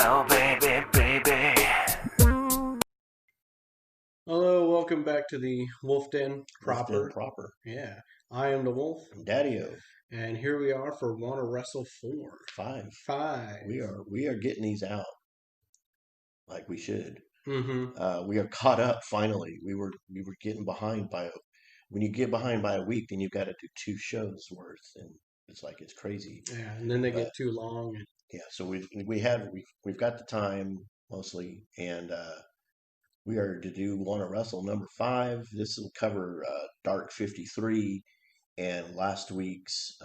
Oh, baby, baby. Hello, welcome back to the Wolf Den Wolfden proper. proper. Yeah, I am the Wolf, Daddy-o. and here we are for Wanna Wrestle 4. 5. 5. We are getting these out like we should. Mm-hmm. We are caught up finally. We were getting behind by when you get behind by a week, then you've got to do 2 shows worth, and it's crazy. Yeah, and then they But get too long. And yeah, so we've got the time mostly, and we are to do Wanna Wrestle number 5. This will cover Dark 53 and last week's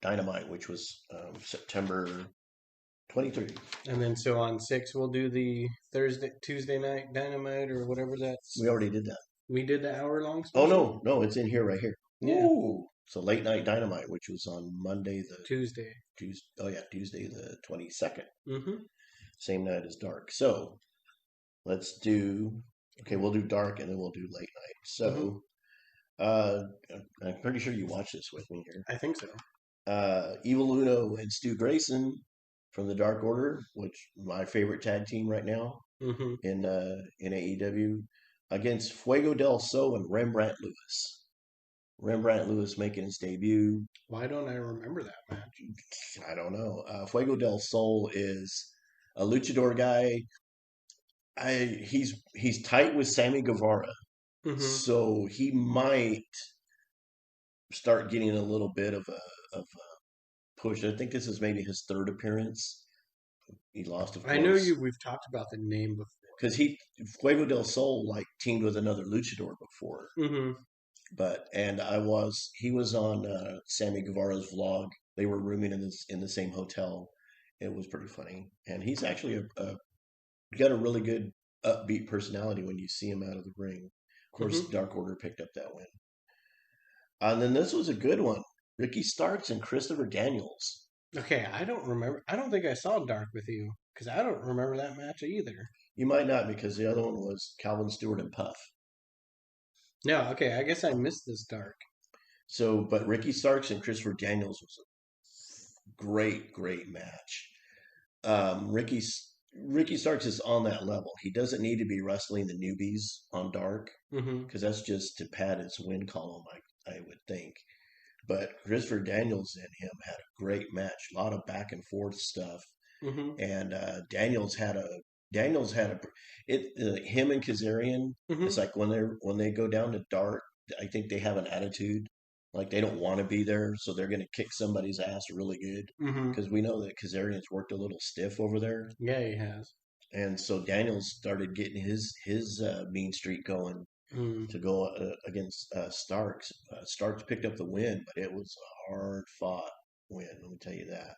Dynamite, which was September 23. and then so on 6, we'll do the Tuesday night Dynamite or whatever that's. We already did that. We did the hour-long Oh special? no, it's in here right here. Yeah, Ooh, so late night Dynamite, which was on Monday Tuesday. Tuesday the 22nd, Mm-hmm. same night as Dark. So let's do. Okay, we'll do Dark and then we'll do late night. Mm-hmm. So uh, I'm pretty sure you watched this with me here. I think so. Evil Uno and Stu Grayson from the Dark Order, which my favorite tag team right now Mm-hmm. in AEW, against Fuego del Sol and Rembrandt Lewis. Rembrandt Lewis making his debut. Why don't I remember that match? I don't know. Fuego del Sol is a luchador guy. He's tight with Sammy Guevara, Mm-hmm. so he might start getting a little bit of a push. I think this is maybe his third appearance. He lost, of I know course, we've talked about the name because he Fuego del Sol like teamed with another luchador before. before. Mm-hmm. But and he was on Sammy Guevara's vlog. They were rooming in the same hotel. It was pretty funny, and he's actually got a really good upbeat personality when you see him out of the ring. Of course, Mm-hmm. Dark Order picked up that win, and then this was a good one: Ricky Starks and Christopher Daniels. Okay, I don't remember. I don't think I saw Dark with you because I don't remember that match either. You might not because the other one was Calvin Stewart and Puff. No, okay, I guess I missed this Dark. So, but Ricky Starks and Christopher Daniels was a great match. um, Ricky's Ricky Starks is on that level. He doesn't need to be wrestling the newbies on Dark Mm-hmm. because that's just to pad his win column, I would think. But Christopher Daniels and him had a great match, a lot of back and forth stuff, Mm-hmm. and Daniels had a it him and Kazarian. It's Mm-hmm. like when they go down to Dark, I think they have an attitude like they don't want to be there, so they're going to kick somebody's ass really good Mm-hmm. because we know that Kazarian's worked a little stiff over there, Yeah, he has. and so Daniels started getting his mean streak going Mm. to go against Starks. Starks picked up the win, but it was a hard fought win. Let me tell you that.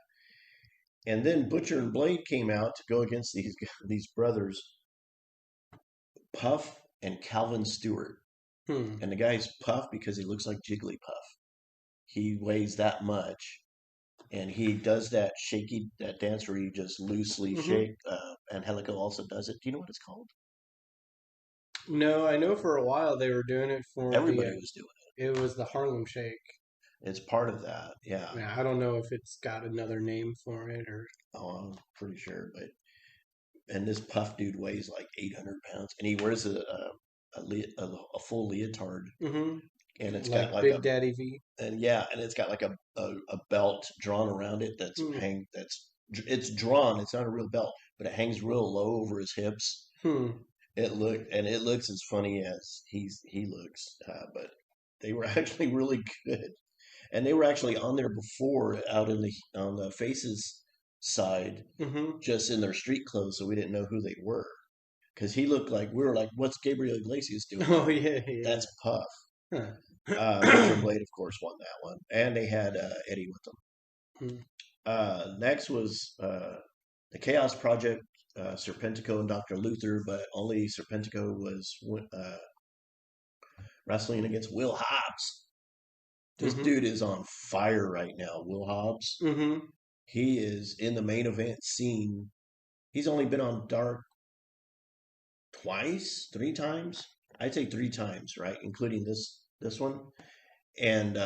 And then Butcher and Blade came out to go against these brothers, Puff and Calvin Stewart. Hmm. And the guy's Puff because he looks like Jigglypuff. He weighs that much, and he does that dance where you just loosely Mm-hmm. shake. Angelico also does it. Do you know what it's called? No, I know for a while they were doing it for the. Everybody was doing It was the Harlem Shake. it. It's part of that. Yeah. Yeah, I don't know if it's got another name for it or. Oh, I'm pretty sure. But and this Puff dude weighs like 800 pounds, and he wears a full leotard, Mm-hmm. and it's got Like like Big Daddy V. and it's got like a belt drawn around it Hmm. it's drawn. It's not a real belt, but it hangs real low over his hips. Hmm. It looks as funny as he looks, but they were actually really good, and they were actually on there before out in the on the faces side, Mm-hmm. just in their street clothes, so we didn't know who they were because he looked like we were like, "What's Gabriel Iglesias doing Oh here?" yeah, yeah. That's Puff. Butcher and Huh. Blade, of course, won that one, and they had Eddie with them. Hmm. Next was the Chaos Project, Serpentico and Dr. Luther, but only Serpentico was wrestling against Will Hobbs. This Mm-hmm. dude is on fire right now, Will Hobbs. Mm-hmm. He is in the main event scene. He's only been on Dark twice, 3 times. I'd say 3 times, right, including this one. And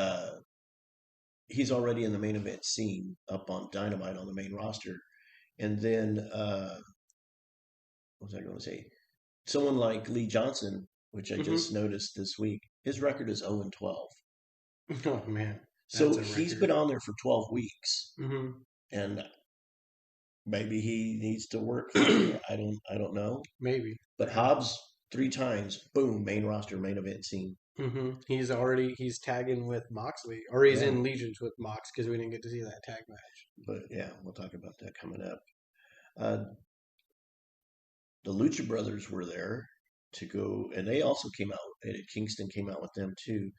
he's already in the main event scene up on Dynamite on the main roster. And then what was I going to say? Someone like Lee Johnson, which I Hmm. just noticed this week, his record is 0 and 12. Oh man, So that's a he's record. been on there for 12 weeks, Hmm. and maybe he needs to work harder. I don't know. Maybe, But maybe. Hobbs 3 times, boom, main roster, main event scene. He's tagging with Moxley, or he's Yeah, in Legions with Mox because we didn't get to see that tag match. but yeah, we'll talk about that coming up. Uh, the Lucha Brothers were there to go, and they also came out. Kingston came out with them too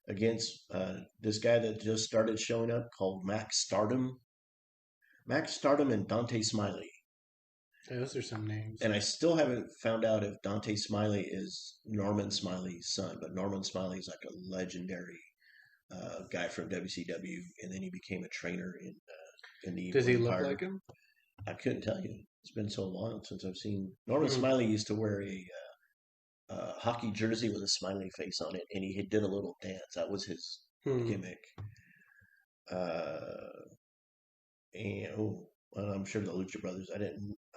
against this guy that just started showing up called Max Stardom and Dante Smiley. Those are some names. And I still haven't found out if Dante Smiley is Norman Smiley's son, but Norman Smiley is like a legendary guy from WCW, and then he became a trainer in the Does Evil he look Empire. like him? I couldn't tell you. It's been so long since I've seen Norman Hmm. Smiley used to wear a hockey jersey with a smiley face on it, and he did a little dance. That was his Hmm. gimmick. Uh, and well, I'm sure the Lucha Brothers. I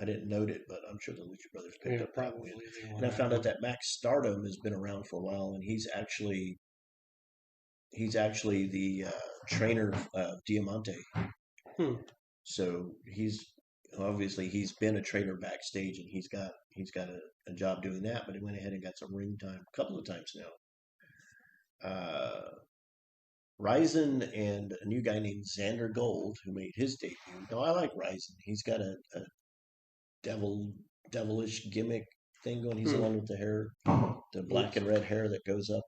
didn't note it, but I'm sure the Lucha Brothers picked Yeah, up that probably win. they will And I found out have. that Max Stardom has been around for a while, and he's actually the trainer of Diamante. Hmm. So he's been a trainer backstage, and he's got a job doing that. But he went ahead and got some ring time a couple of times now. Ryzen and a new guy named Xander Gold, who made his debut. Now I like Ryzen. He's got a devil devilish gimmick thing going. He's the Hmm. one with the hair, the black He's, and red hair that goes up.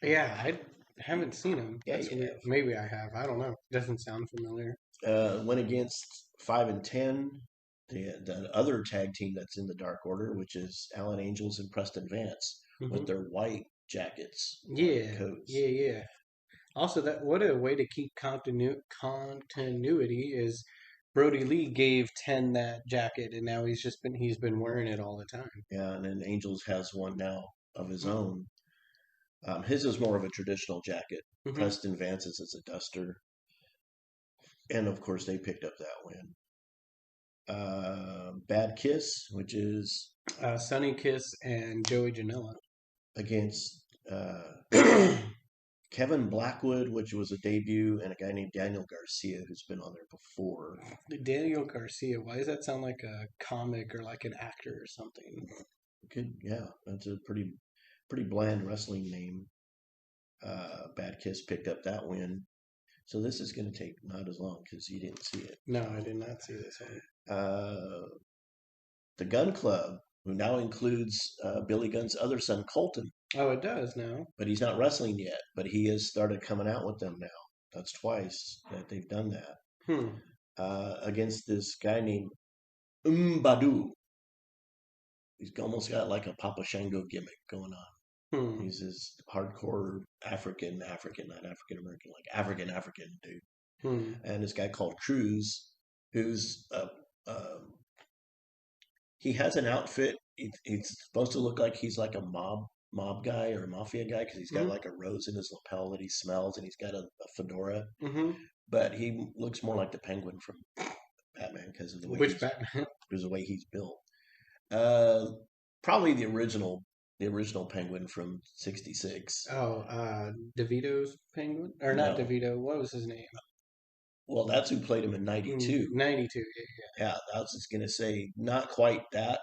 yeah, I haven't seen him. Yeah, That's you weird. have. Maybe I have. I don't know. Doesn't sound familiar. Went against 5 and 10. The other tag team that's in the Dark Order, which is Alan Angels and Preston Vance, with Hmm. their white jackets on Yeah, coats. yeah. Also, that what a way to keep continuity is. Brody Lee gave 10 that jacket, and now he's been wearing it all the time. Yeah, and then Angels has one now of his own. His is more of a traditional jacket. Mm-hmm. Preston Vance's is a duster, and of course they picked up that win. Bad Kiss, which is Sunny Kiss and Joey Janela. against Kevin Blackwood, which was a debut, and a guy named Daniel Garcia, who's been on there before. Daniel Garcia. Why does that sound like a comic or like an actor or something? Yeah, that's a pretty bland wrestling name. Bad Kiss picked up that win, so this is going to take not as long because you didn't see it. No, I So did not see this one. uh, the Gun Club, who now includes Billy Gunn's other son Colton, Oh, it does now. but he's not wrestling yet. But he has started coming out with them now. That's twice that they've done that Hmm. against this guy named Umbadu. He's almost got like a Papa Shango gimmick going on. Hmm. He's this hardcore African, not African American, like African dude. Hmm. And this guy called Cruz, who's he has an outfit. He's supposed to look like he's like a mob guy or a mafia guy because he's got Hmm. like a rose in his lapel that he smells, and he's got a fedora. Hmm. But he looks more like the Penguin from Batman because of the way Which he's Batman? because of the way he's built. Uh, Probably the original Penguin from '66. Oh, DeVito's Penguin, or not No, DeVito? What was his name? well, that's who played him in '92. 92. Yeah, I was just gonna say not quite that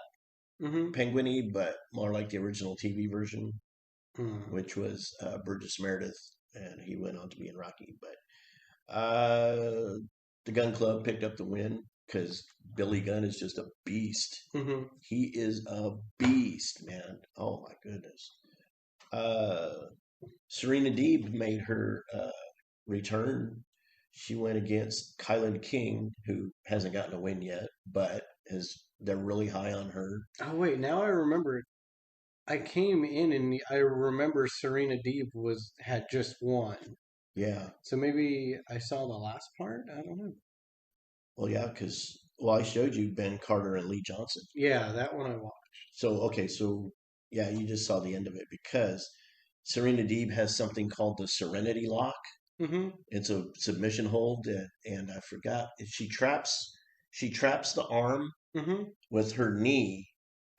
Yeah. Mm-hmm. penguiny, but more like the original TV version, Hmm. which was Burgess Meredith, and he went on to be in Rocky. But the Gun Club picked up the win because Billy Gunn is just a beast. Mm-hmm. He is a beast, man. Oh my goodness. Uh, Serena Deeb made her return. She went against Kylan King, who hasn't gotten a win yet, but they're really high on her. Oh wait, now I remember. I came in and I remember Serena Deeb had just won. Yeah. So maybe I saw the last part. I don't know. Well, yeah, because I showed you Ben Carter and Lee Johnson. Yeah, that one I watched. So okay, so yeah, you just saw the end of it because Serena Deeb has something called the Serenity Lock, Mm-hmm. It's a submission hold, and I forgot she traps the arm Mm-hmm. with her knee,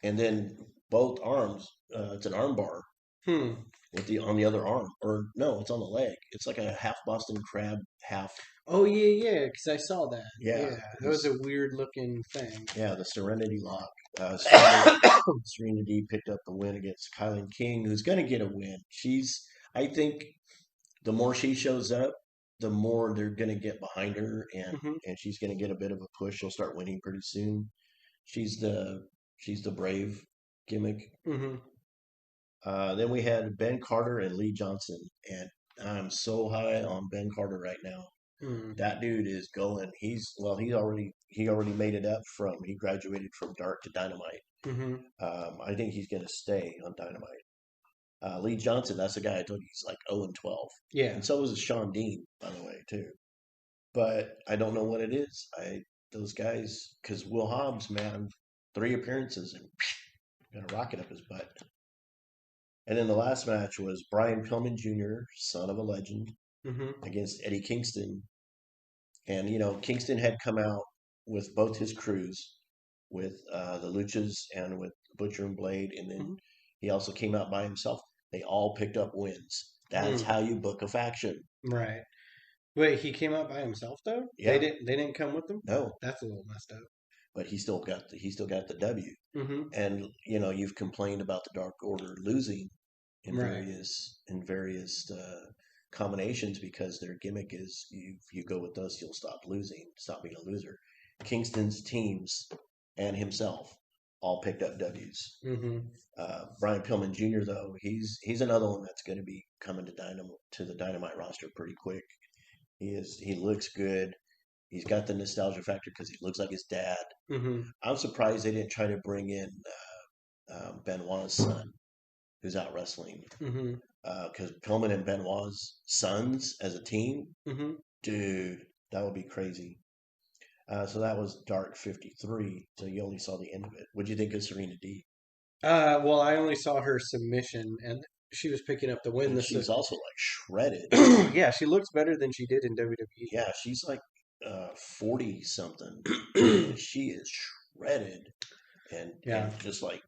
and then both arms. It's an arm bar Hmm. with the on the other arm, or no, it's on the leg. It's like a half Boston crab, half. Oh yeah, yeah. Because I saw that. Yeah, Yeah, that was it's a weird looking thing. yeah the Serenity Lock. Serena D picked up the win against Kylan King, who's going to get a win. I think, the more she shows up, the more they're going to get behind her, Mm-hmm. and she's going to get a bit of a push. She'll start winning pretty soon. She's the she's the brave gimmick. Mm-hmm. Then we had Ben Carter and Lee Johnson, and I'm so high on Ben Carter right now. Mm-hmm. That dude is going. He already made it up from he graduated from Dark to Dynamite. Mm-hmm. I think he's going to stay on Dynamite. Lee Johnson, that's the guy I told you he's like 0-12, Yeah. and so is Sean Dean, by the way, too. But I don't know what it is. I those guys, because Will Hobbs, man, 3 appearances and got a rocket up his butt. And then the last match was Brian Pillman Jr., son of a legend, Mm-hmm. against Eddie Kingston. And Kingston had come out with both his crews, with the Luchas and with Butcher and Blade, and then Mm-hmm. he also came out by himself. They all picked up wins. That's Mm. how you book a faction. Right. Wait, he came out by himself though? They Yeah, didn't. They didn't come with him. no, That's a little messed up. but he still got the W. Mm-hmm. And you've complained about the Dark Order losing in Right. various combinations because their gimmick is, if you go with us, you'll stop being a loser. Kingston's teams and himself all picked up W's. Mm-hmm. Brian Pillman Jr. though, he's another one that's going to be coming to the Dynamite roster pretty quick. He looks good. He's got the nostalgia factor because he looks like his dad. Mm-hmm. I'm surprised they didn't try to bring in Benoit's son, who's out wrestling. Mm-hmm. Because Pillman and Benoit's sons as a team, Mm-hmm. dude, that would be crazy. So that was Dark 53. So you only saw the end of it. What do you think of Serena D? Well, I only saw her submission, and she was picking up the win. And This, she's also like shredded. yeah, she looks better than she did in WWE. Yeah, she's like 40 something, and she is shredded, and Yeah. and just like,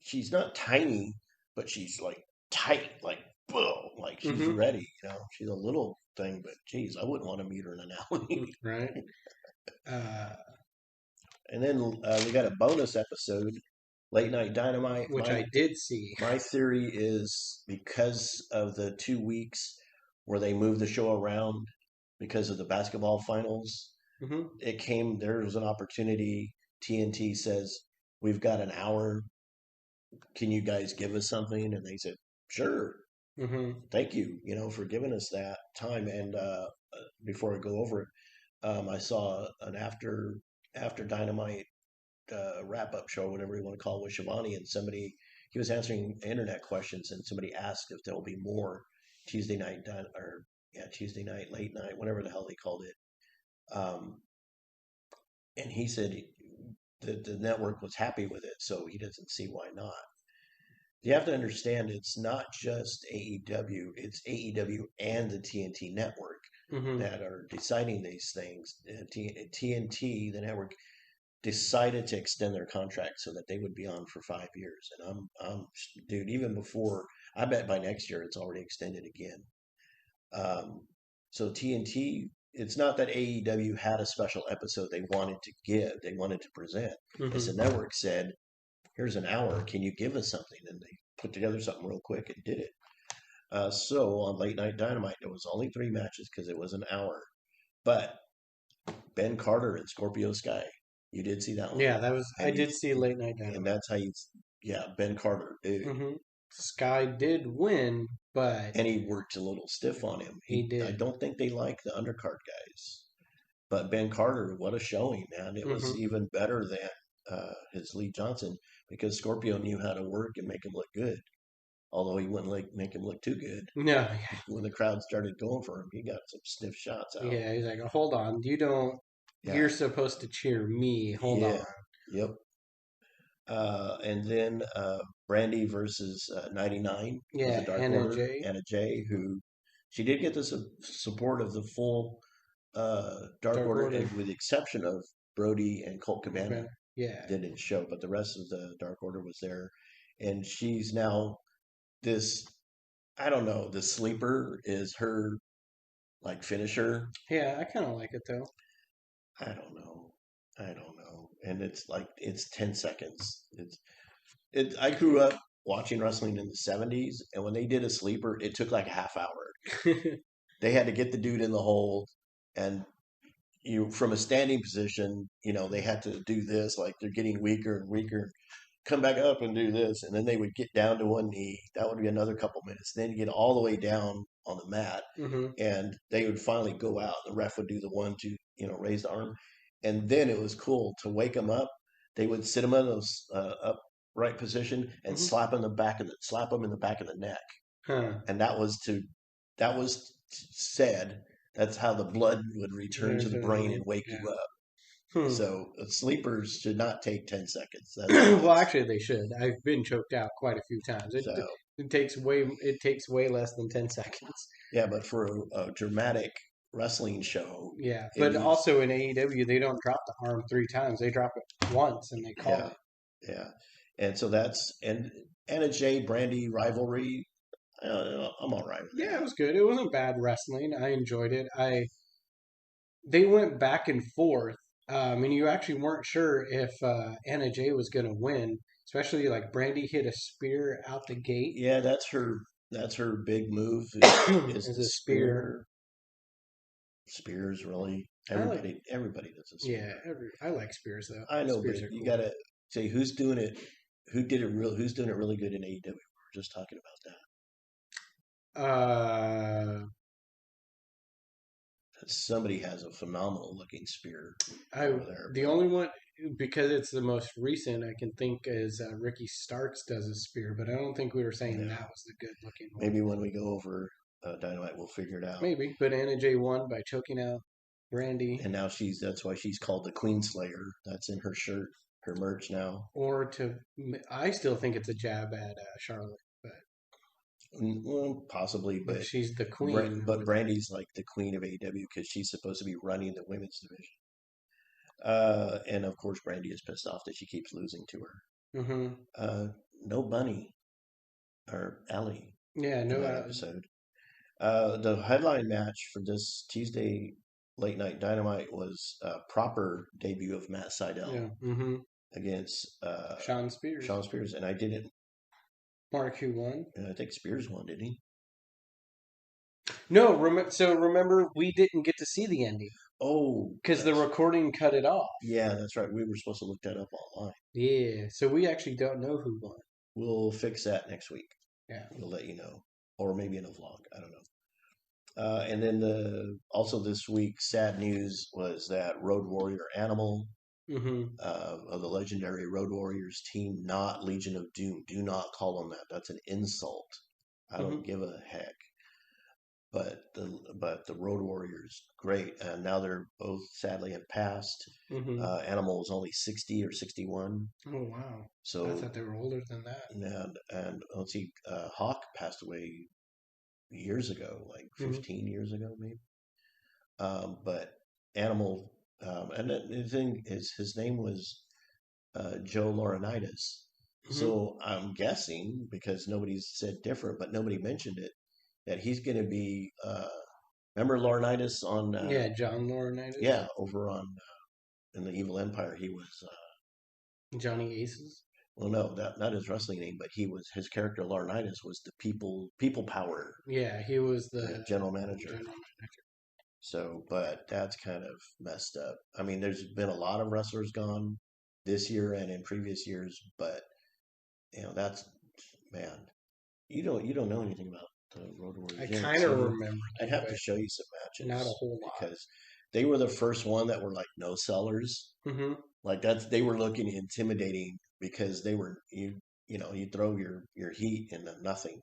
she's not tiny, but she's like tight, like boom, like she's Mm-hmm. ready. She's a little thing, but geez, I wouldn't want to meet her in an alley. Right. Uh, And then we got a bonus episode, Late Night Dynamite. which My I did see. my theory is because of the 2 weeks where they moved the show around because of the basketball finals, Mm-hmm. there was an opportunity. TNT says, we've got an hour. Can you guys give us something? And they said, sure. Mm-hmm. Thank you, for giving us that time. And before I go over it, I saw an after Dynamite wrap up show, whatever you want to call it, with Shivani, and he was answering internet questions, and somebody asked if there will be more Tuesday night or yeah, Tuesday night, late night, whatever the hell they called it. And he said the network was happy with it, so he doesn't see why not. You have to understand, it's not just AEW, it's AEW and the TNT network Mm-hmm. that are deciding these things. TNT, the network, decided to extend their contract so that they would be on for 5 years. And dude, even before, I bet by next year it's already extended again. Um, so TNT, it's not that AEW had a special episode they wanted to present. It's the Mm-hmm. network said, here's an hour. Can you give us something? And they put together something real quick and did it. So on Late Night Dynamite, there was only 3 matches because it was an hour. But Ben Carter and Scorpio Sky, you did see that one, Yeah, that was. I and did see Late Night Dynamite. that's how yeah, Ben Carter, dude, Mm-hmm. Sky did win, but and he worked a little stiff on him. he I did. don't think they like the undercard guys, but Ben Carter, what a showing, man! It was Mm-hmm. even better than his Lee Johnson, because Scorpio knew how to work and make him look good. Although he wouldn't make him look too good. No, When the crowd started going for him, he got some stiff shots out. yeah, he's like, hold on, you don't. Yeah, You're supposed to cheer me. Hold on. yeah, yep. And then Brandy versus 99 was Yeah, a Dark Anna Order, Jay. Anna Jay, who She did get the support of the full Dark Dark Order, Order. and with the exception of Brody and Colt Cabana Yeah. didn't show, but the rest of the Dark Order was there, and she's now this. I don't know. The sleeper is her like finisher. Yeah, I kind of like it though. I don't know. I don't know. And it's like it's 10 seconds. I grew up watching wrestling in the 70s, and when they did a sleeper, it took like a half hour. They had to get the dude in the hold, and you from a standing position, they had to do this like they're getting weaker and weaker. Come back up and do this, and then they would get down to one knee. That would be another couple minutes. Then you get all the way down on the mat, hmm and they would finally go out. The ref would do the one to raise the arm, and then it was cool to wake them up. They would sit them in a upright position and hmm slap them in the back of the neck, Huh. and that was said. That's how the blood would return to There's the a brain and wake yeah. you up. Hmm. So sleepers should not take 10 seconds. Well, That's actually, they should. I've been choked out quite a few times. so It takes way less than 10 seconds. yeah, but for a dramatic wrestling show, Yeah, it but needs also in AEW, they don't drop the arm three times. They drop it once and they call yeah, it. yeah, and so that's and Anna Jay Brandy rivalry. I'm all right with Yeah, it that. was good. It wasn't bad wrestling. I enjoyed it. I They went back and forth, and you actually weren't sure if Anna Jay was going to win, especially like Brandy hit a spear out the gate Yeah, that's her big move is as the a spear. spear. Spears really I like, everybody does a yeah, spear. I like spears though. I know, but Spears are you cool. gotta say who's doing it. Who's doing it really good in AEW? We were just talking about Uh, that. Somebody has a phenomenal looking spear I over there, the but only one because it's the most recent I can think is Ricky Starks does a spear, but I don't think we were saying no. that was the good looking one. Maybe when we go over Dynamite, we'll figure it out. Maybe, but Anna Jay won by choking out Brandy. And now that's why she's called the Queen Slayer. That's in her shirt, her merch now. Or to I still think it's a jab at Charlotte, Well, possibly, but she's the queen over But Brandy's like the queen of AEW because she's supposed to be running the women's division. And of course, Brandy is pissed off that she keeps losing to her. there. Hmm. Uh, no Bunny or Ellie Yeah, in no, that episode. The headline match for this Tuesday late night Dynamite was a proper debut of Matt yeah, Sydal hmm. against Sean Spears, Sean Spears, and I didn't. Mark who won. And I think Spears won, didn't he? No, so remember we didn't get to see the ending Oh, because the recording cut it off. yeah, that's right. We were supposed to look that up online. Yeah, so we actually don't know who won. We'll fix that next week. Yeah. We'll let you know, or maybe in a vlog. I don't know. And then also this week, sad news was that Road Warrior Animal Hmm. of the legendary Road Warriors team, not Legion of Doom. Do not call them that. That's an insult. I don't Hmm. give a heck. But the Road Warriors, great, and now they're both sadly have passed. Hmm. Animal was only 60 or 61, Oh wow, I so thought they were older than that. and let's see, Hawk passed away years ago, like Hmm. 15 years ago, maybe. But Animal, and the thing is, his name was Joe Laurinaitis. Hmm. So I'm guessing because nobody's said different, but nobody mentioned it, that he's going to be. Remember Laurinaitis on? Yeah, John Laurinaitis, Yeah, over on in the Evil Empire. He was. Johnny Aces. Well, no, that not his wrestling name, but he was his character. Laurinaitis was the people power Yeah, he was the general manager. general. So, but that's kind of messed up. I mean, there's been a lot of wrestlers gone this year and in previous years, but that's man, you don't know anything about the Road I Warriors. You haven't kind of seen them. remember I'd them, have but to show you some not a matches whole lot. because they were the first one that were like no sellers. Hmm. Like they were looking intimidating because they were you throw your heat into nothing.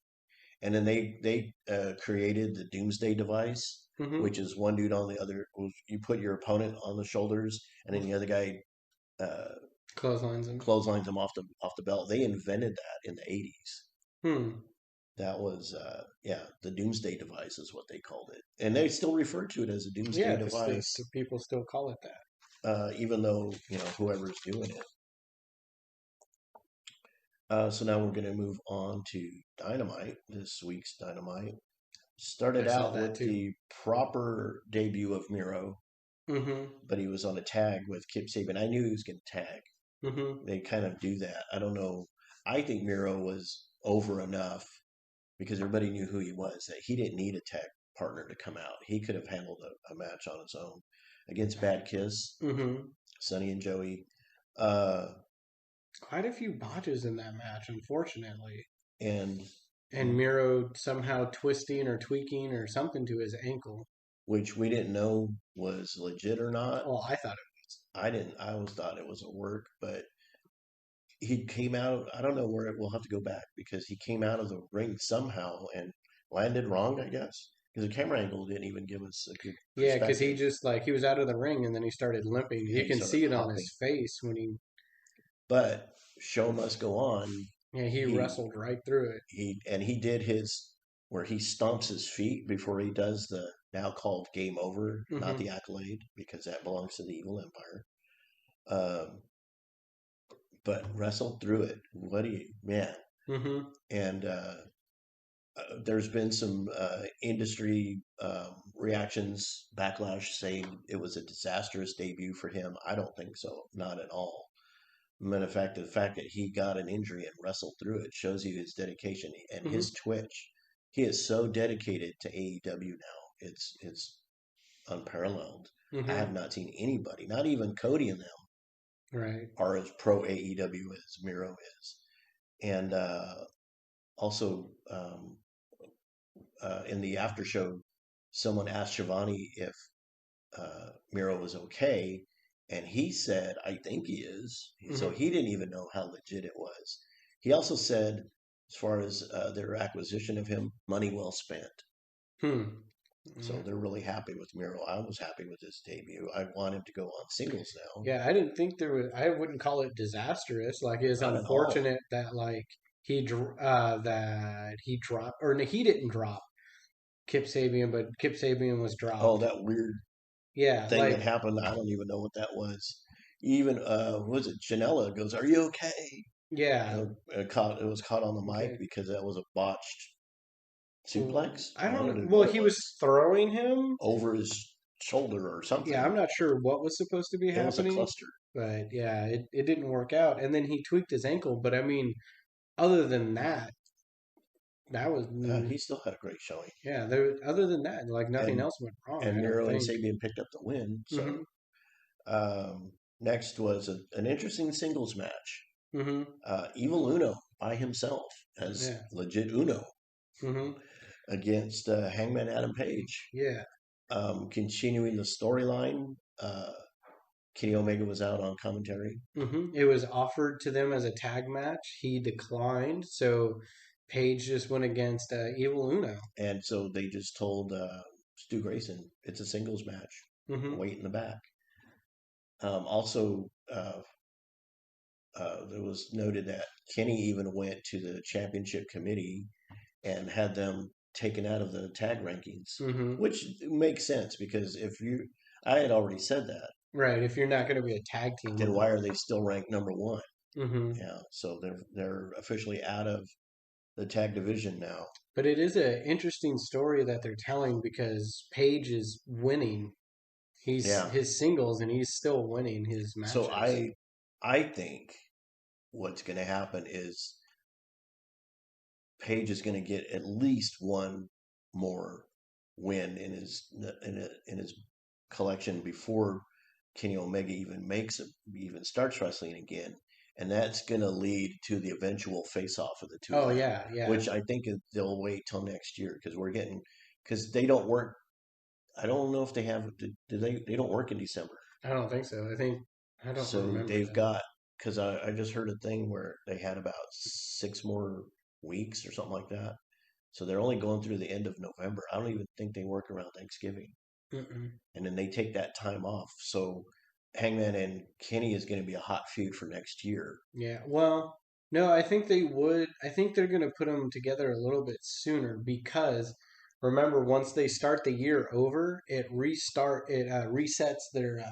And then they created the Doomsday device, Hmm. which is one dude on the other. You put your opponent on the shoulders, and then the other guy uh, Clotheslines him. clotheslines him off the belt. They invented that in the 80s. Hmm. That was yeah, the Doomsday Device is what they called it, and they still refer to it as a Doomsday Yeah, because the Device, people still call it that. even though whoever's doing it. So now we're going to move on to Dynamite. This week's Dynamite I started saw out that with too. the proper debut of Miro, Mm-hmm. but he was on a tag with Kip Sabian. I knew he was going to tag. Mm-hmm. They kind of do that. I don't know. I think Miro was over enough because everybody knew who he was that he didn't need a tag partner to come out. He could have handled a match on his own against Bad Kiss, Mm-hmm. Sonny and Joey. Uh, Quite a few botches in that match, unfortunately. and And Miro somehow twisting or tweaking or something to his ankle. which we didn't know was legit or not. Oh, I thought it was. I didn't. I always thought it was a work, but he came out. I don't know where it. We'll have to go back because he came out of the ring somehow and landed wrong. I guess because the camera angle didn't even give us a good Yeah, because he perspective, just like he was out of the ring and then he started limping. You and he can started see it on hopping. his face when he But show must go on. yeah he He wrestled right through it. he did his where he stomps his feet before he does the now called game over, not Mm-hmm. the accolade because that belongs to the Evil Empire. Um, but wrestled through it. What do you man? Mm-hmm. And there's been some industry reactions, backlash saying it was a disastrous debut for him. I don't think so, not at all. Matter of fact, the fact that he got an injury and wrestled through it shows you his dedication and his Mm-hmm. twitch. He is so dedicated to AEW now. It's unparalleled. I have Mm-hmm. not seen anybody, not even Cody and them, Right. are as pro AEW as Miro is. And also in the after show, someone asked Shivani if Miro was okay, and he said, "I think he is." So Mm-hmm. he didn't even know how legit it was. He also said, as far as their acquisition of him, money well spent. Hmm. So Yeah. they're really happy with Miro. I was happy with his debut. I want him to go on singles now. Yeah, I didn't think there was. I wouldn't call it disastrous. Like, it's Not at all. unfortunate that that he dropped, or no, he didn't drop Kip Sabian, but Kip Sabian was Oh, dropped. that weird Yeah, thing that like happened. I don't even know what that was. Even was it Janela goes, "Are you okay?" yeah, It was caught on the mic okay. because that was a botched Well, suplex. I I don't don't know. know Well, what it he was was. throwing him. Over his shoulder or Yeah, something. I'm not sure what was supposed to be It was a happening, cluster. but yeah, it didn't work out. And then he tweaked his ankle. But I mean, other than that, that was He still had a great showing, yeah. There, other than that, like nothing and else went wrong. I don't Miro and think. Sabian picked up the win. Mm-hmm. So next was an interesting singles match. Mm-hmm. Evil Uno by himself as Yeah. legit Uno Mm-hmm. against Hangman Adam Page. Yeah. Continuing the storyline, Kenny Omega was out on commentary, It was offered to them as a tag match. He declined, so Paige just went against Evil Uno. and so they just told Stu Grayson it's a singles match. hmm Wait in the back. Also, it was noted that Kenny even went to the championship committee and had them taken out of the tag rankings, hmm which makes sense because if you, I had already said that, Right. If you're not going to be a tag then team. why are they still ranked number one? hmm Yeah, so they're officially out of the tag division now. But it is an interesting story that they're telling because Paige is winning. He's Yeah, his singles and he's still winning his so matches. I think what's going to happen is Page is going to get at least one more win in his collection before Kenny Omega even starts wrestling again, and that's going to lead to the eventual face off of the two of Oh them, yeah, yeah. which I think they'll wait till next year because they don't work. I don't know if they have. Do they? They don't work in December, I don't think so. I don't so remember they've that. got because I just heard a thing where they had about 6 more weeks or something like that. So they're only going through the end of November. I don't even think they work around Thanksgiving. Mm-mm. And then they take that time off. So Hangman and Kenny is going to be a hot feud for next year. Yeah. Well. No, I think they would. I think they're going to put them together a little bit sooner because remember, once they start the year over, it resets their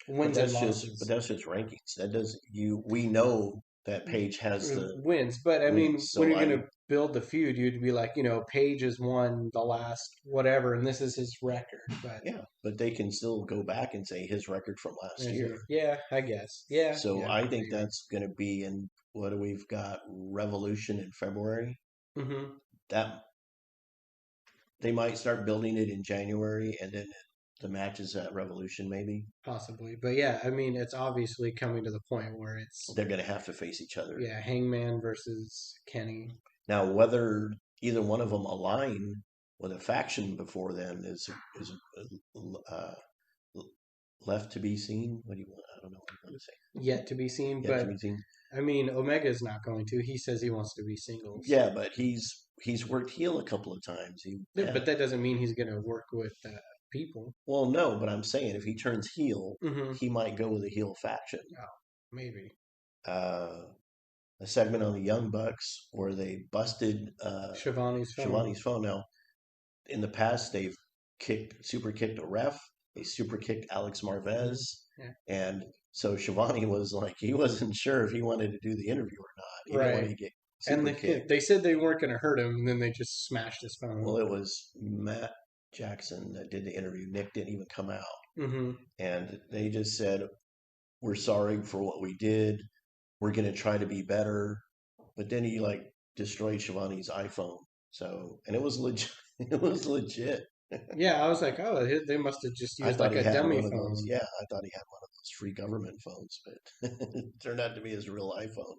wins and But losses. that's just rankings. That doesn't you. We know that Page has the Wins, but I wins. mean, when So you're going to build the feud, you'd be like, Page has won the last whatever, and this is his record. But yeah, but they can still go back and say his record from last year. yeah, I guess, yeah, So yeah, I think maybe. that's going to be in what do we've got Revolution in February. Hmm. That they might start building it in January, and then the matches at Revolution maybe Possibly, but yeah, I mean, it's obviously coming to the point where it's they're going to have to face each other. yeah, Hangman versus Kenny. Now, whether either one of them align with a faction before then is uh, left to be seen. What do you want? I don't know what you want to say. Yet to be seen. Yet to But be seen. I mean, Omega's not going to. He says he wants to be singles. Yeah, but he's worked heel a couple of times. He Yeah, had but that doesn't mean he's going to work with people. well, no, but I'm saying if he turns heel, Hmm. he might go with a heel faction. Oh, maybe. Uh, a segment on the Young Bucks where they busted Shivani's phone. Shivani's phone. Now, in the past, they've super kicked a ref. They super kicked Alex Hmm. Marvez, Yeah. and so Shivani was like he wasn't sure if he wanted to do the interview or not. He didn't want Right. to get And super kicked. they said they weren't going to hurt him, and then they just smashed his phone. Well, it was Matt Jackson that did the interview. Nick didn't even come out, Hmm. and they just said we're sorry for what we did. We're going to try to be better. But then he like destroyed Shivani's iPhone. So, and it was legit. It was legit. Yeah, I was like, oh, they must have just I used thought like he a had dummy one of those. phone. Yeah, I thought he had one of those free government phones, but it turned out to be his real iPhone.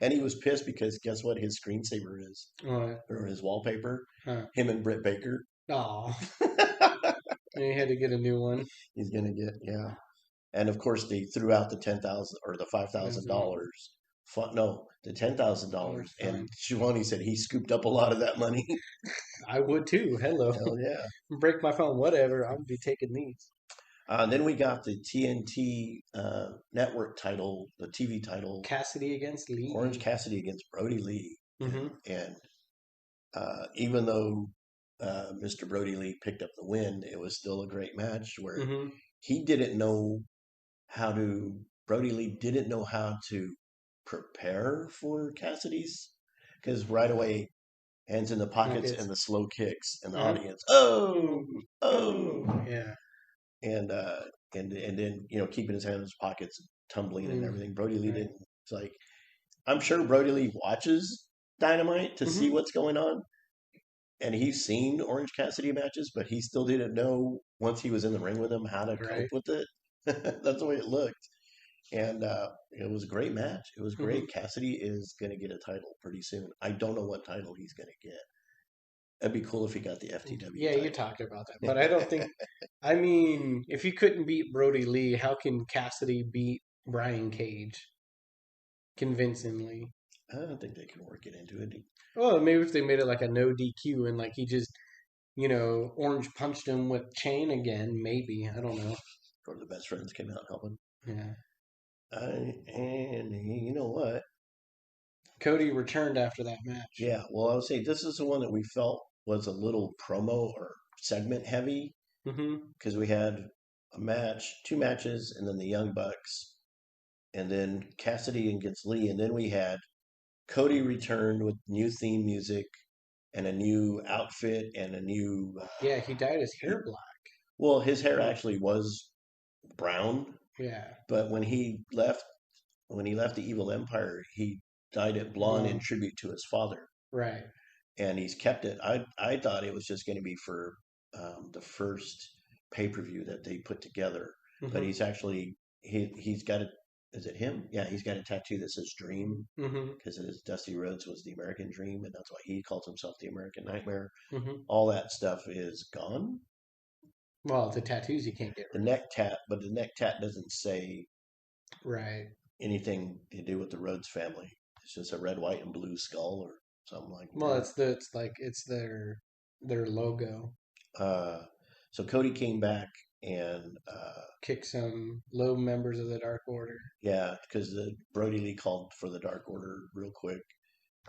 And he was pissed because guess what? His screensaver is, What? or his wallpaper, Huh. him and Britt Baker. Oh, he had to get a new one. He's gonna get yeah. And of course, they threw out the 10,000 or the five thousand $1,000 dollars. No, the $10,000, and fine. Shivani said he scooped up a lot of that money. I would too. Hello. Hell yeah! Break my phone, whatever. I'll be taking these. Then we got the TNT network title, the TV title, Cassidy against Orange Lee. Cassidy against Brody Lee, Hmm. and even though Mr. Brody Lee picked up the win, it was still a great match where Hmm. he didn't know how to. Brody Lee didn't know how to prepare for Cassidy's because right away hands in the pockets Pockets. and the slow kicks and the Uh-huh. audience. Oh, Oh, oh, oh, yeah. and and then keeping his hand in his pockets, tumbling and Mm, everything. Brody Lee right. didn't. It's like I'm sure Brody Lee watches Dynamite to see Hmm. what's going on, and he's seen Orange Cassidy matches, but he still didn't know once he was in the ring with him how to cope Right. with it. That's the way it looked, and it was a great match. It was Hmm. great. Cassidy is going to get a title pretty soon. I don't know what title he's going to get. It'd be cool if he got the FTW Yeah, you title. talked about that, but I don't think. I mean, if you couldn't beat Brody Lee, how can Cassidy beat Brian Cage convincingly? I don't think they can work it into it. Well, maybe if they made it like a no DQ and like he just, orange punched him with chain again, maybe. I don't know. Or the best friends came out helping. Yeah. And you know what? Cody returned after that match. Yeah, well, I would say this is the one that we felt was a little promo or segment heavy Hmm. because we had a match, two matches, and then the Young Bucks, and then Cassidy against Lee, and then we had Cody returned with new theme music and a new outfit and a new. Yeah, he dyed his hair black. Well, his hair actually was brown, Yeah, but when he left the Evil Empire, he dyed it blonde in blonde. tribute to his father. Right. And he's kept it. I thought it was just going to be for the first pay per view that they put together, but Hmm. he's actually he's got it. Is it him? Yeah, he's got a tattoo that says "Dream" Hmm. because his Dusty Rhodes was the American Dream, and that's why he calls himself the American Nightmare. Hmm. All that stuff is gone. Well, the tattoos you can't get The rid of. neck tat, but the neck tat doesn't say Right. anything to do with the Rhodes family. It's just a red, white, and blue skull or something like Well, that. it's their logo. Uh, so Cody came back and Kick some low members of the Dark Order. yeah, because the Brody Lee called for the Dark Order real quick,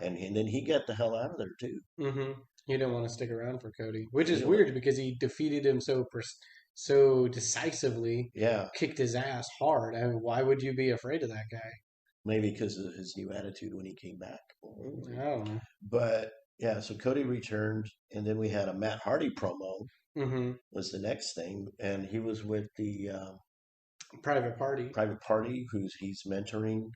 and then he got the hell out of there too. Mm-hmm. He didn't want to stick around for Cody, which He is didn't want, weird because he defeated him so decisively, yeah, kicked his ass hard. I mean, why would you be afraid of that guy? maybe because of his new attitude when he came back. I don't know. But yeah, so Cody returned, and then we had a Matt Hardy promo Mm-hmm. was the next thing, and he was with the Private Party. private party who's he's mentoring.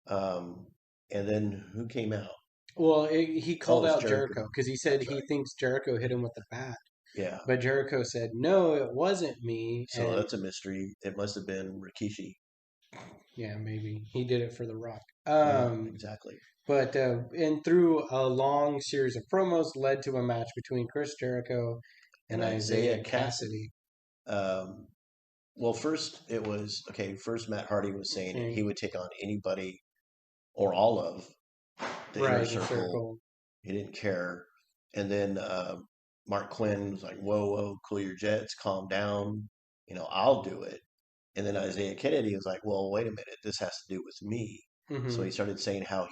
Um, and then who came out? Well, he Oh, it called was out Jericho. Jericho because he said That's he right. thinks Jericho hit him with the bat. Yeah. But Jericho said, no, it wasn't me. So And that's a mystery. It must have been Rikishi. yeah, maybe he did it for The Rock. Yeah, exactly. But and through a long series of promos led to a match between Chris Jericho And and Isaiah Isaiah Cassidy. Cassidy. Um, well, first it was okay. First, Matt Hardy was saying Okay. he would take on anybody or all of the inner Right, the circle. circle. He didn't care. And then Mark Quinn was like, "Whoa, whoa, cool your jets, calm down. I'll do it." And then Isaiah Kennedy was like, "Well, wait a minute, this has to do with me." So he Hmm. started saying how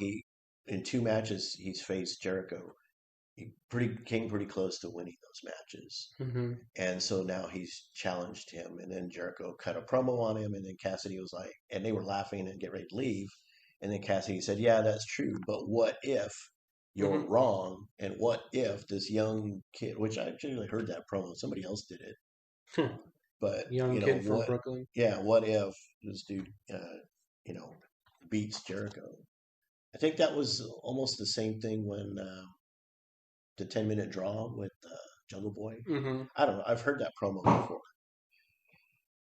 in two matches, he's faced Jericho. He came pretty close to winning those matches. Hmm. And so now he's challenged him. And then Jericho cut a promo on him. And then Cassidy was like, and they were laughing and get ready to leave. And then Cassidy said, "Yeah, that's true. But what if you're Hmm. wrong? And what if this young kid," which I actually heard that promo, somebody else did it. But, Young kid from what, Brooklyn. yeah, what if this dude, you know, beats Jericho? I think that was almost the same thing when the 10-minute draw with Jungle Boy. Hmm. I don't know. I've heard that promo before.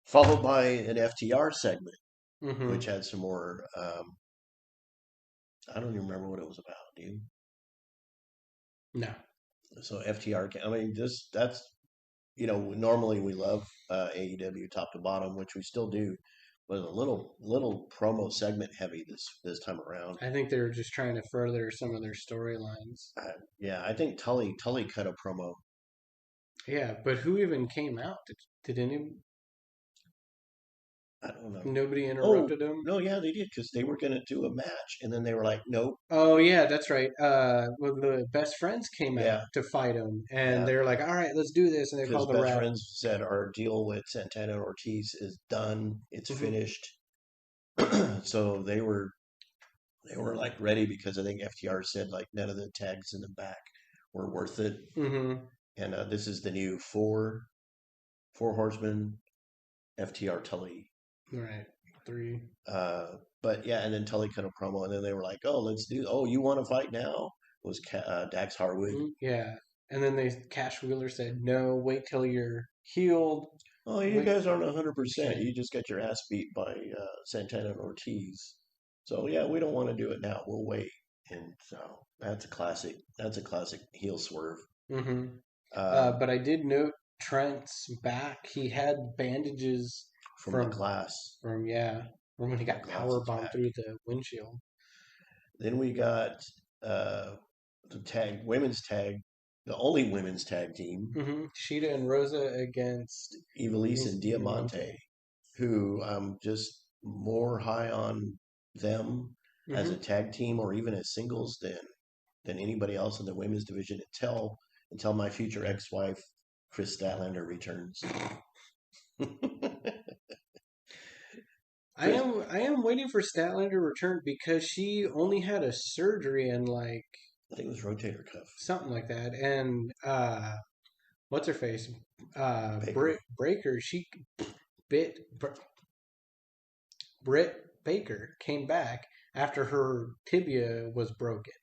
Followed by an FTR segment, which Hmm. had some more. I don't even remember what it was about, dude. No. So FTR. I mean, that's normally we love AEW top to bottom, which we still do, but a little promo segment heavy this time around. I think they were just trying to further some of their storylines. Yeah, I think Tully cut a promo. Yeah, but who even came out? Did any I don't know. nobody Oh interrupted him? no, yeah, they did because they were gonna do a match, and then they were like, nope, Oh yeah, that's right. Well, the best friends came out yeah, to fight him, and yeah, they were like, "All right, let's do this." And they because called the best ref. friends said our deal with Santana and Ortiz is done, it's Hmm. finished. So they were like ready because I think FTR said like none of the tags in the back were worth it, Hmm. and this is the new four horsemen FTR Tully. Right. Three. But yeah, and then Tully cut a promo, and then they were like, "Oh, let's do. Oh, you want to fight now?" Was Dax Harwood. Mhm. Yeah. And then Cash Wheeler said, "No, wait till you're healed." Oh, you Wait. guys aren't 100%. Okay. You just got your ass beat by Santana and Ortiz. So yeah, we don't want to do it now. We'll wait. And so that's a classic. That's a classic heel swerve. Hmm. Um, But I did note Trent's back. He had bandages from the from glass, yeah, from when he from the got power glass's bombed back. through the windshield. Then we got the women's tag, the only women's tag team, Sheeta and Rosa against Ivelisse Miss and Diamante. Diamante, who I'm just more high on them as a Hmm. tag team or even as singles than anybody else in the women's division until my future ex-wife Chris Statlander returns. I Chris, am I am waiting for Statlander to return because she only had a surgery and like I think it was rotator cuff. something like that. And what's her face? Baker. Breaker. She bit Britt Baker came back after her tibia was broken.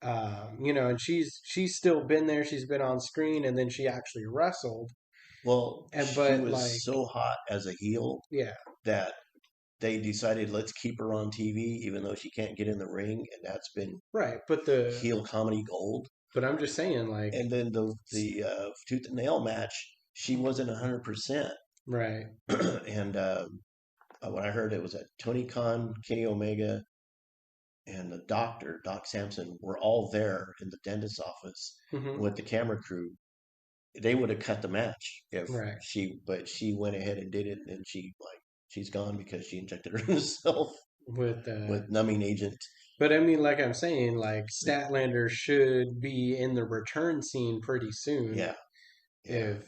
And she's still been there. She's been on screen, and then she actually wrestled. Well, And she but was like, so hot as a heel yeah, that they decided let's keep her on TV even though she can't get in the ring, and that's been right. But heel comedy gold. I'm just saying, like, And then the tooth and nail match, she wasn't 100%. right. And what I heard, it was that Tony Khan, Kenny Omega, and the doctor, Doc Sampson, were all there in the dentist's office Hmm. with the camera crew. they would have cut the match if Right. but she went ahead and did it, and she's gone because she injected herself With with numbing agent. But I mean, like I'm saying, like Statlander should be in the return scene pretty soon. Yeah, yeah. If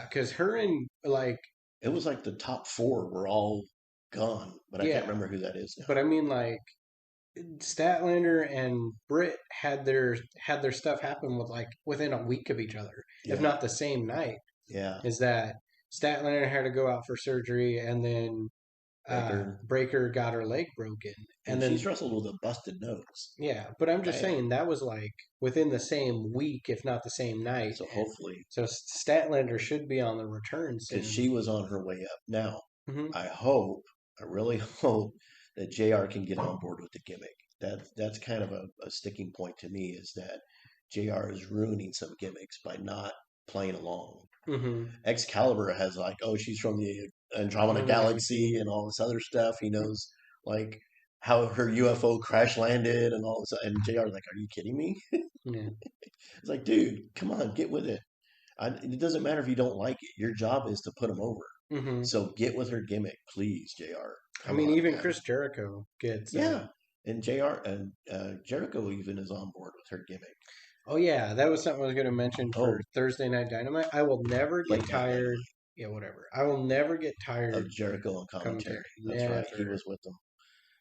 because her and like It was like the top four were all gone, but I can't yeah, remember who that is but now. I mean like Statlander and Britt had their stuff happen with like within a week of each other, if Yeah, not the same night. yeah. Is that Statlander had to go out for surgery, and then Breaker, Breaker got her leg broken, and and she's then wrestled with a busted nose. yeah. But I'm just Bam. saying that was like within the same week, if not the same night, So and hopefully, so Statlander should be on the return because soon. she was on her way up. Now, Hmm. I hope, I really hope that JR can get on board with the gimmick. That's kind of a sticking point to me is that JR is ruining some gimmicks by not playing along. Hmm. Excalibur has like, oh, she's from the Andromeda Another Galaxy galaxy. and all this other stuff. He knows like how her UFO crash landed and all this. And JR's like, are you kidding me? Yeah. It's like, dude, come on, get with it. It doesn't matter if you don't like it. Your job is to put them over. Hmm. So get with her gimmick, please, JR. I Come mean, on, even man. Chris Jericho gets. Yeah. And JR and Jericho even is on board with her gimmick. Oh yeah, that was something I was going to mention for Oh, Thursday Night Dynamite. I will never get late night tired. dynamite Yeah, whatever. I will never get tired of Jericho on commentary. commentary. That's right. He Never. was with them.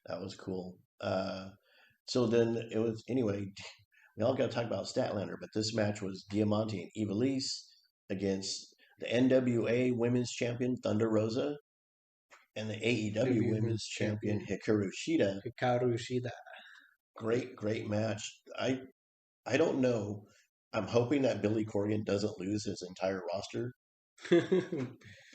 That was cool. So then it was anyway. We all got to talk about Statlander, but this match was Diamante and Ivelisse against the NWA Women's Champion Thunder Rosa and the AEW W Women's Women's Champion Champion Hikaru Shida. Hikaru Shida. Great, great match. I don't know. I'm hoping that Billy Corgan doesn't lose his entire roster,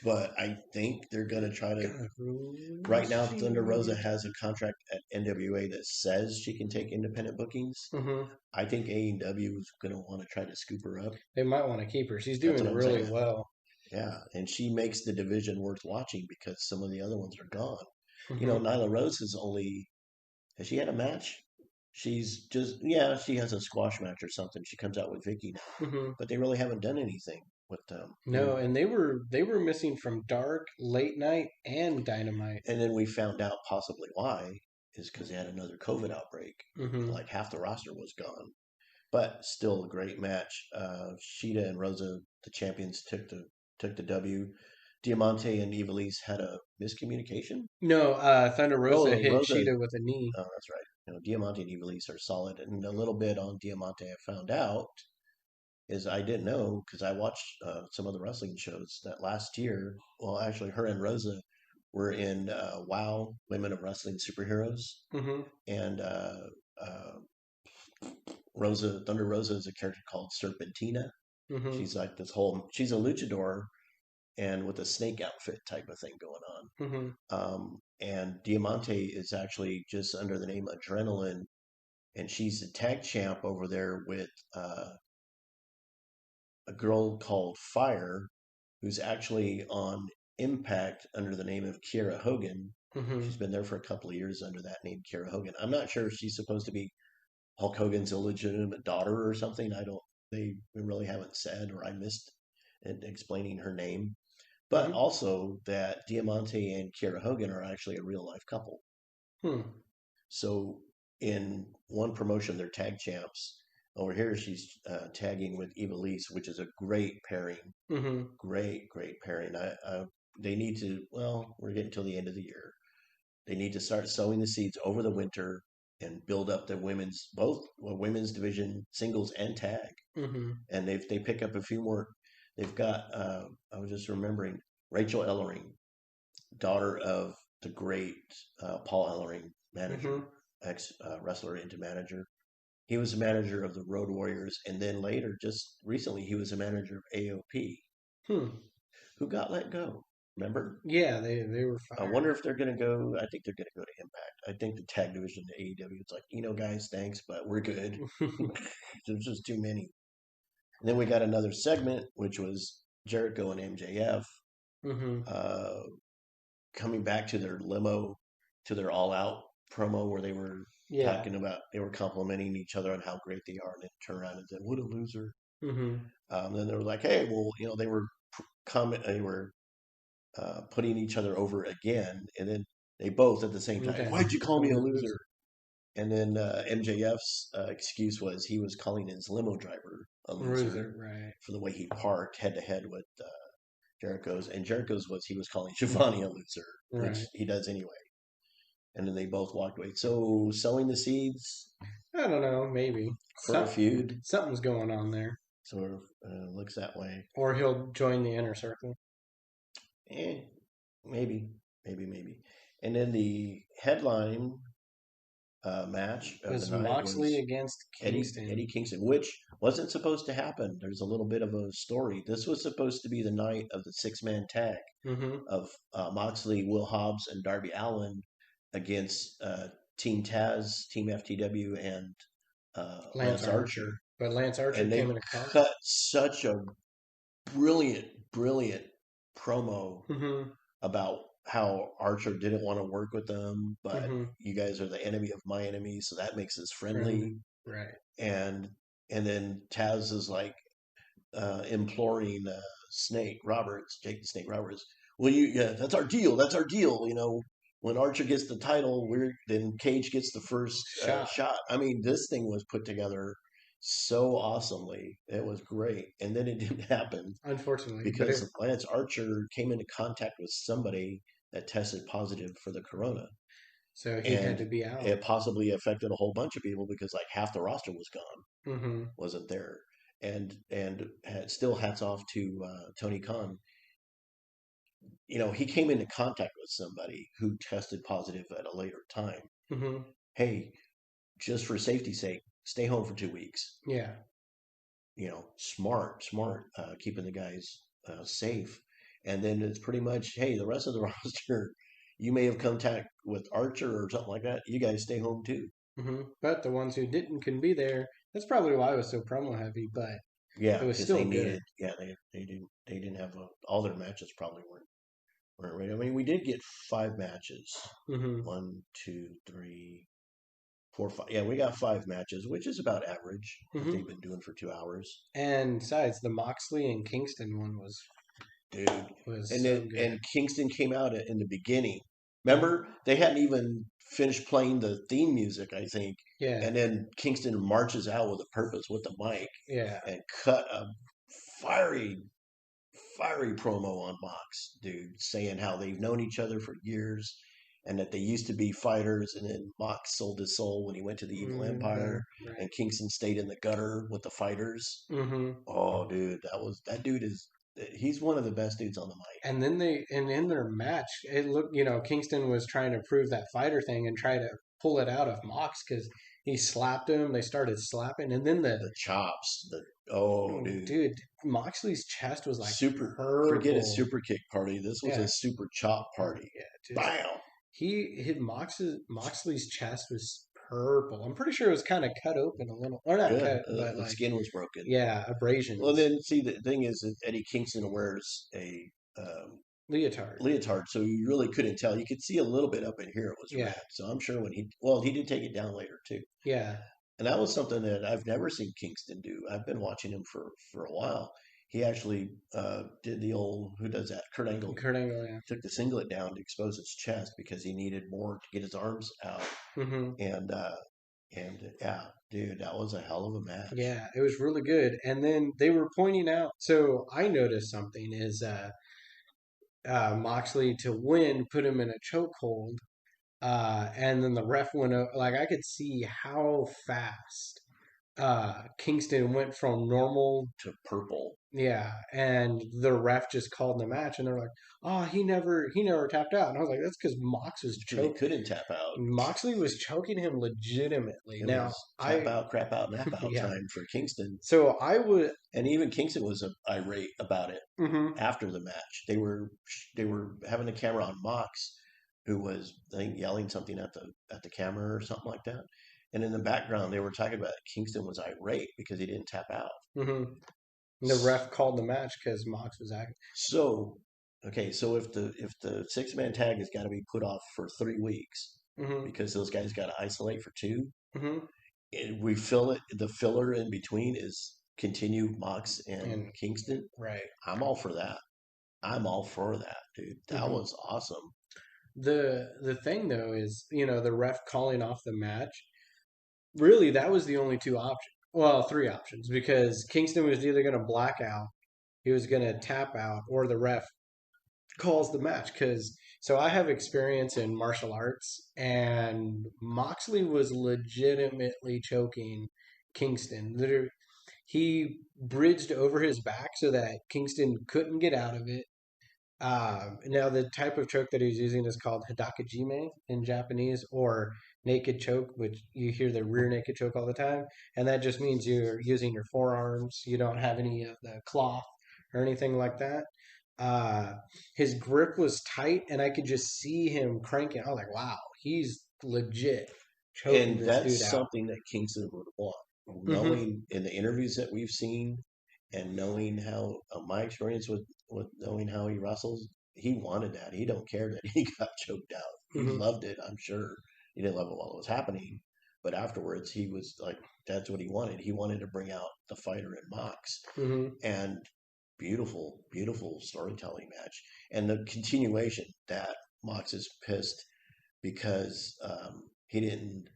but I think they're gonna try to. Hikaru Right now, Thunder Rosa Shida. has a contract at NWA that says she can take independent bookings. Hmm. I think AEW is going to want to try to scoop her up. They might want to keep her. She's That's doing what I'm really saying. well. Yeah, and she makes the division worth watching because some of the other ones are gone. You know, Hmm. Nyla Rose has only has she had a match? She's just yeah, she has a squash match or something. She comes out with Vicky now, Hmm. but they really haven't done anything with them. No, and they were missing from Dark, Late Night, and Dynamite. And then we found out possibly why is because they had another COVID outbreak. Hmm. Like half the roster was gone, but still a great match. Sheeta and Rosa, the champions, took the W. Diamante and Ivelisse had a miscommunication. No, Thunder Oh, Rosa no, hit Rosa. Sheeta with a knee. Oh, that's right. You know, Diamante and Ivelisse are solid, and a little bit on Diamante I found out is I didn't know because I watched some of the wrestling shows that last year. Well, actually, her and Rosa were in WoW, Women of Wrestling Superheroes, Hmm. and uh, Rosa Thunder Rosa is a character called Serpentina. Hmm. She's like this whole. She's a luchador and with a snake outfit type of thing going on. Hmm. And Diamante is actually just under the name Adrenaline, and she's the tag champ over there with a girl called Fire, who's actually on Impact under the name of Kiera Hogan. Hmm. She's been there for a couple of years under that name, Kiera Hogan. I'm not sure if she's supposed to be Hulk Hogan's illegitimate daughter or something. I don't. They really haven't said, or I missed in explaining her name. But Hmm. also that Diamante and Kiera Hogan are actually a real life couple. Hmm. So in one promotion, they're tag champs. Over here, she's tagging with Ivelisse, which is a great pairing. Hmm. Great, great pairing. They need to. Well, we're getting till the end of the year. They need to start sowing the seeds over the winter and build up the women's both women's division singles and tag. Hmm. And they pick up a few more. They've got. I was just remembering Rachel Ellering, daughter of the great Paul Ellering, Hmm. manager, ex wrestler into manager. He was a manager of the Road Warriors, and then later, just recently, he was a manager of AOP, Hmm. who got let go. Remember? Yeah, they were I fired. wonder if they're going to go. I think they're going to go to Impact. I think the tag division, the AEW, it's like, guys, thanks, but we're good. There's just too many. And then we got another segment, which was Jericho and MJF Hmm. uh, coming back to their limo, to their all out promo where Yeah. they were complimenting each other on how great they are, and then turn around and said, "What a loser." Mm-hmm. Then they were like, hey, well, they were they were putting each other over again, and then they both at the same time, Okay. why'd you call Call me me a a loser. loser? And then MJF's excuse was he was calling his limo driver a loser Loser, right. for the way he parked head to head with Jericho's, and Jericho's was he was calling Giovanni a loser, Right. which he does anyway. And then they both walked away. So sowing the seeds I don't know, maybe. for a feud Something's going on there. sort of looks that way. Or he'll join the inner circle. Eh, maybe, maybe. And then the headline match of the Was night Moxley was against Eddie Kingston. Kingston, which wasn't supposed to happen. There's a little bit of a story. This was supposed to be the night of the six-man tag Mm-hmm. of Moxley, Will Hobbs, and Darby Allin against Team Taz, Team FTW, and Lance Lance Archer. Archer. But Lance Archer And came they in a car. cut such a brilliant promo Mm-hmm. about how Archer didn't want to work with them, but Mm-hmm. you guys are the enemy of my enemy, so that makes us Friendly. friendly. Right. And then Taz is like imploring Jake the Snake Roberts. Well, yeah, that's our deal. That's our deal. When Archer gets the title, then Cage gets the first Shot. shot. I mean, this thing was put together so awesomely. It was great, and then it didn't happen Unfortunately. But it because Lance Archer came into contact with somebody that tested positive for the corona, so he had to and be out. it possibly affected a whole bunch of people because like half the roster was gone, Mm-hmm. wasn't there. And still hats off to Tony Khan. He came into contact with somebody who tested positive at a later time. Mm-hmm. Hey, just for safety's sake, stay home for 2 weeks. Yeah. Smart, keeping the guys safe. And then it's pretty much, hey, the rest of the roster, you may have contact with Archer or something like that. You guys stay home too. Mm-hmm. But the ones who didn't can be there. That's probably why it was so promo heavy, but Yeah, it was because still they good. needed. Yeah, they didn't have all their matches probably weren't ready. I mean, we did get 5 matches. Mm-hmm. One, two, three, 4, 5. Yeah, we got 5 matches, which is about average that Mm-hmm. they've been doing for 2 hours, And besides, the Moxley and Kingston one dude. was And so then good. and Kingston came out in the beginning. Mm-hmm. Remember, they hadn't even finished playing the theme music, I think. Yeah. And then Kingston marches out with a purpose with the mic Yeah. and cut a fiery, fiery promo on Mox, dude, saying how they've known each other for years and that they used to be fighters. And then Mox sold his soul when he went to the Evil Empire, Right. and Kingston stayed in the gutter with the fighters. Mm-hmm. Oh, dude, that dude he's one of the best dudes on the mic. And then and in their match, it looked, Kingston was trying to prove that fighter thing and try to pull it out of Mox because he slapped him. They started slapping, and then The chops, oh, oh, dude, dude, Moxley's chest was like super. Forget a purple. super kick party. This was Yeah, a super chop party. yeah, just Bam. he hit Moxley's chest was purple. I'm pretty sure it was kind of cut open a little, or not Good. cut, but The like skin was broken. yeah, Well, abrasions. then see the thing is that Eddie Kingston wears a Leotard. leotard, so you really couldn't tell. You could see a little bit up in here. It was Yeah, red. So I'm sure he did take it down later too. yeah. And that was something that I've never seen Kingston do. I've been watching him for a while. He actually did the old who does that? Kurt Angle Kurt Angle, yeah. took the singlet down to expose his chest because he needed more to get his arms out. Mm-hmm. And yeah, dude, that was a hell of a match. Yeah, it was really good. And then they were pointing out. So I noticed something is Moxley to win put him in a chokehold, and then the ref went like I could see how fast Kingston went from normal. To purple. Yeah, and the ref just called the match, and they're like, "Oh, he never tapped out." And I was like, "That's because It's because he couldn't tap out. Moxley was choking him legitimately." It Now was tap I, out, crap out, nap out yeah. time for Kingston. So I would, And even Kingston was irate about it hmm after the match. They were having the camera on Mox, who was I think yelling something at the camera or something like that. And in the background, they were talking about Kingston was irate because he didn't tap out. hmm the ref called the match because Mox was acting. So, okay, so if the 6-man tag has got to be put off for 3 weeks hmm because those guys got to isolate for two, hmm we fill it. The filler in between is continue Mox and And Kingston, right. I'm all for that. I'm all for that, dude. That Hmm. was awesome. The thing though is, the ref calling off the match. Really, that was the only two options. Well, three options because Kingston was either going to black out, he was going to tap out, or the ref calls the match. Because so I have experience in martial arts, and Moxley was legitimately choking Kingston. Literally, he bridged over his back so that Kingston couldn't get out of it. Now, the type of choke that he's using is called hidakajime in Japanese, or naked choke, which you hear the rear naked choke all the time. And that just means you're using your forearms. You don't have any of the cloth or anything like that. Uh, his grip was tight, and I could just see him cranking. I was like, wow, he's legit choking And this dude that's out. something that Kingston would want. Hmm. Knowing in the interviews that we've seen and knowing how my experience with knowing how he wrestles, he wanted that. He don't care that he got choked out. He Hmm. loved it, I'm sure. He didn't love it while it was happening, but afterwards he was like, that's what he wanted. He wanted to bring out the fighter in Mox. Hmm. And beautiful, beautiful storytelling match. And the continuation that Mox is pissed because he didn't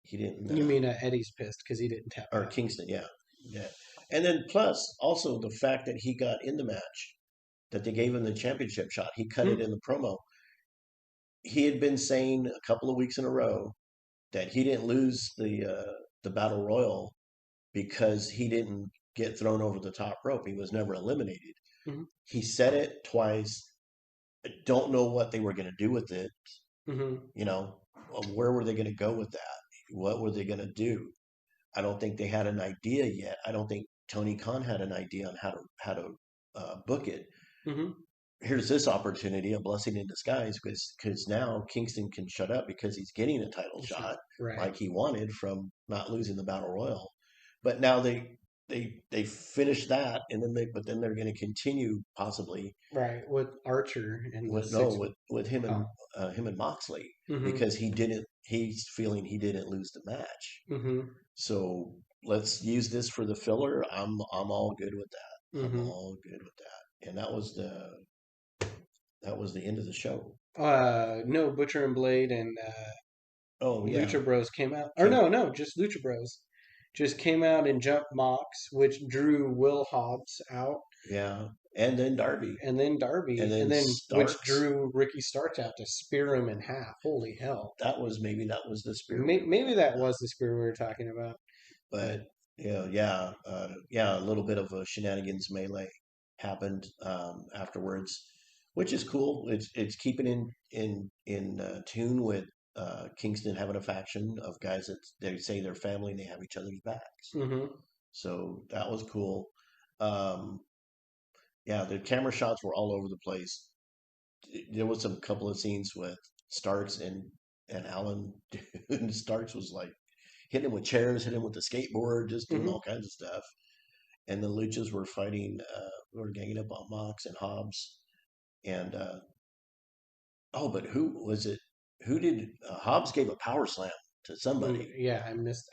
You mean Eddie's pissed because he didn't tap or out? Kingston, yeah, yeah. And then plus also the fact that he got in the match, that they gave him the championship shot. He cut it Hmm. in the promo. He had been saying a couple of weeks in a row that he didn't lose the battle royal because he didn't get thrown over the top rope. He was never eliminated. Hmm. He said it twice. I don't know what they were going to do with it. Hmm. You know, where were they going to go with that? What were they going to do? I don't think they had an idea yet. I don't think Tony Khan had an idea on how to book it. Hmm. Here's this opportunity, a blessing in disguise, because now Kingston can shut up because he's getting a title Shot. shot Right. like he wanted from not losing the battle royal. But now they finish that, and then they're going to continue possibly Right, with Archer in the with no six. with Oh. him and Moxley Mm-hmm. because he's feeling he didn't lose the match. Mm-hmm. So let's use this for the filler. I'm all good with that. I'm Mm-hmm. all good with that. And that was the end of the show. No, Butcher and Blade and Oh yeah, Lucha Bros came out. Or came no, just Lucha Bros. Just came out and jumped Mox, which drew Will Hobbs out, yeah, and then Darby, and then and Darby, and then then which Starks. drew Ricky Starks out to spear him in half. Holy hell. That was the spear we were Maybe talking that about. was the spear we were talking about. But But yeah, a little bit of a shenanigans melee happened afterwards, which is cool. It's keeping in tune with Kingston having a faction of guys that they say they're family and they have each other's backs. mm-hmm. So that was cool. Um, yeah, the camera shots were all over the place. There was some couple of scenes with Starks and Alan. And Starks was like hitting him with chairs, hitting him with the skateboard, just doing Mm-hmm. all kinds of stuff. And the Luchas were fighting, were ganging up on Mox and Hobbs. And oh, but who was it? Who did Hobbs gave a power slam to somebody? Yeah,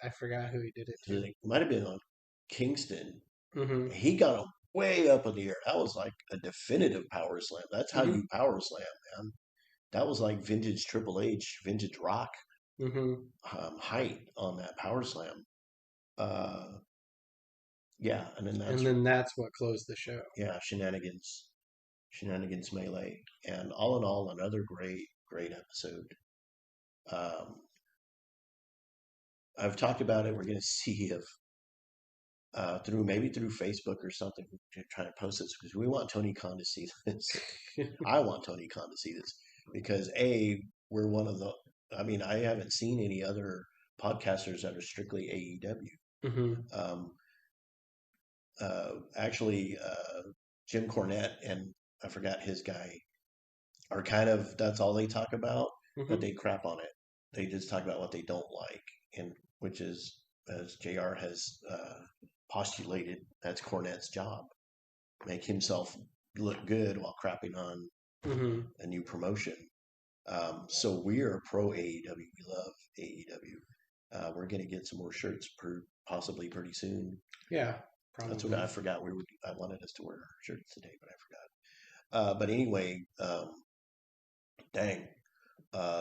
I forgot who he did it to. It might have been on Kingston. Mm-hmm. He got him way up in the air. That was like a definitive power slam. That's how Mm-hmm. you power slam, man. That was like vintage Triple H, vintage Rock Mm-hmm. height on that power slam. Uh, yeah, and then And that's then that's what closed the show. yeah, shenanigans melee, and all in all, another great episode. Um, I've talked about it. We're going to see if through Facebook or something, we're trying to post this because we want Tony Khan to see this. I want Tony Khan to see this because we're one of the. I mean, I haven't seen any other podcasters that are strictly AEW. Mm-hmm. Um, actually, Jim Cornette and I forgot his guy are kind of that's all they talk about, but Mm-hmm. they crap on it. They just talk about what they don't like, and which is as Jr. has postulated, that's Cornette's job: make himself look good while crapping on Mm-hmm. a new promotion. So we are pro AEW. We love AEW. We're going to get some more shirts possibly pretty soon. Yeah. That's what I probably. forgot. I wanted us to wear our shirts today, but I forgot. But anyway, dang,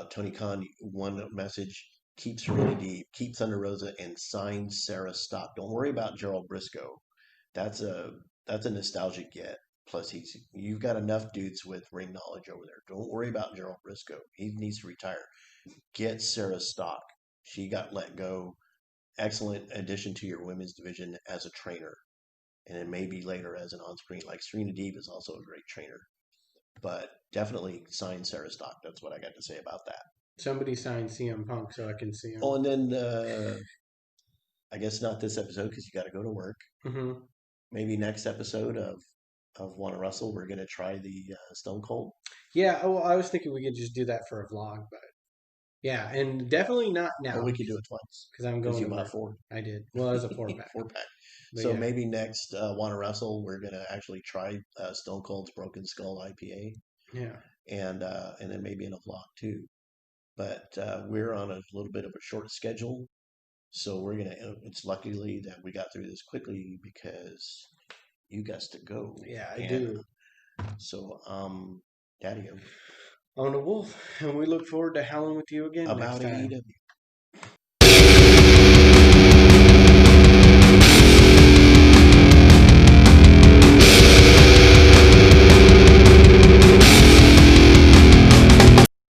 Tony Khan, one message: keep Serena deep, keep Thunder Rosa, and sign Sarah Stock. Don't worry about Gerald Briscoe. That's a that's a nostalgic get. Plus, you've got enough dudes with ring knowledge over there. Don't worry about Gerald Briscoe. He needs to retire. Get Sarah Stock. She got let go. Excellent addition to your women's division as a trainer, and then maybe later as an on-screen. Like Serena Deeb is also a great trainer, but definitely sign Sarah Stock. That's what I got to say about that. Somebody signed CM Punk so I can see Oh, him. and then I guess not this episode because you got to go to work. Hmm. Maybe next episode of Wanna Wrestle, we're gonna try the Stone Cold, Yeah, well, I was thinking we could just do that for a vlog, but yeah, and definitely not or now we could do it twice because I'm because going you to bought work. four I did. Well, it was a four pack, 4 pack. but So yeah, maybe next Wanna Wrestle, we're gonna actually try Stone Cold's Broken Skull yeah, IPA, and then maybe in a vlog too. But we're on a little bit of a short schedule, so we're gonna. It's luckily that we got through this quickly because you got to go, yeah, I and do. so Daddy, On a wolf, and we look forward to howling with you again next about time. AEW.